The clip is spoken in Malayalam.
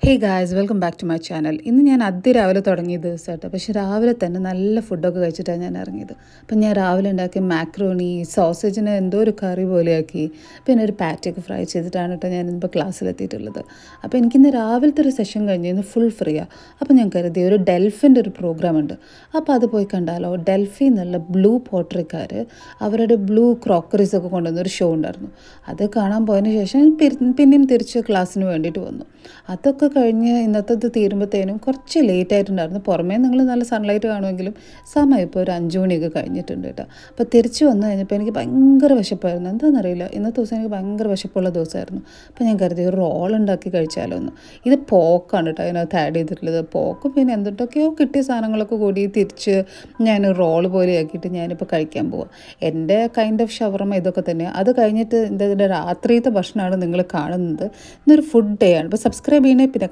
Hey guys welcome back to my channel. ഇന്ന് ഞാൻ അതിരാവിലെ തുടങ്ങിയ ദിവസമായിട്ട്, പക്ഷേ രാവിലെ തന്നെ നല്ല ഫുഡൊക്കെ കഴിച്ചിട്ടാണ് ഞാൻ ഇറങ്ങിയത്. അപ്പം ഞാൻ രാവിലെ ഉണ്ടാക്കിയ മാക്രോണി സോസേജിനെ എന്തോ ഒരു കറി പോലെയാക്കി, പിന്നെ ഒരു പാറ്റൊക്കെ ഫ്രൈ ചെയ്തിട്ടാണ് കേട്ടോ ഞാനിപ്പോൾ ക്ലാസ്സിലെത്തിയിട്ടുള്ളത്. അപ്പോൾ എനിക്കിന്ന് രാവിലത്തെ ഒരു സെഷൻ കഴിഞ്ഞ് ഇന്ന് ഫുൾ ഫ്രീയാണ്. അപ്പോൾ ഞാൻ കരുതി ഒരു ഡെൽഫിൻ്റെ ഒരു പ്രോഗ്രാം ഉണ്ട്, അപ്പോൾ അത് പോയി കണ്ടാലോ. ഡെൽഫി എന്നുള്ള ബ്ലൂ പോട്ടറിക്കാർ അവരുടെ ബ്ലൂ ക്രോക്കറീസ് ഒക്കെ കൊണ്ടുവന്ന ഒരു ഷോ ഉണ്ടായിരുന്നു. അത് കാണാൻ പോയതിന് ശേഷം പിന്നെയും തിരിച്ച് ക്ലാസ്സിന് വേണ്ടിയിട്ട് വന്നു. അതൊക്കെ കഴിഞ്ഞ് ഇന്നത്തെ തീരുമ്പോഴത്തേനും കുറച്ച് ലേറ്റ് ആയിട്ടുണ്ടായിരുന്നു. പുറമേ നിങ്ങൾ നല്ല സൺലൈറ്റ് കാണുമെങ്കിലും സമയം ഇപ്പോൾ ഒരു 5 മണിയൊക്കെ കഴിഞ്ഞിട്ടുണ്ട് കേട്ടോ. അപ്പോൾ തിരിച്ച് വന്നു കഴിഞ്ഞപ്പോൾ എനിക്ക് ഭയങ്കര വിശപ്പായിരുന്നു. എന്താണെന്നറിയില്ല, ഇന്നത്തെ ദിവസം എനിക്ക് ഭയങ്കര വിശപ്പുള്ള ദിവസമായിരുന്നു. അപ്പോൾ ഞാൻ കരുതി ഒരു റോൾ ഉണ്ടാക്കി കഴിച്ചാലോ എന്ന്. ഇത് പോക്കാണ് കേട്ടോ അതിനകത്ത് ആഡ് ചെയ്തിട്ടുള്ളത്. പോക്കും പിന്നെ എന്തൊക്കെയോ കിട്ടിയ സാധനങ്ങളൊക്കെ കൂടി തിരിച്ച് ഞാൻ റോൾ പോലെ ആക്കിയിട്ട് ഞാനിപ്പോൾ കഴിക്കാൻ പോവാം. എൻ്റെ കൈൻഡ് ഓഫ് ഷവർമ ഇതൊക്കെ തന്നെയാണ്. അത് കഴിഞ്ഞിട്ട് ഇതിൻ്റെ രാത്രിയത്തെ ഭക്ഷണമാണ് നിങ്ങൾ കാണുന്നത്. ഇന്നൊരു ഫുഡ് ഡേ ആണ്. അപ്പോൾ സബ്സ്ക്രൈബ് ചെയ്യണേ, പിന്നെ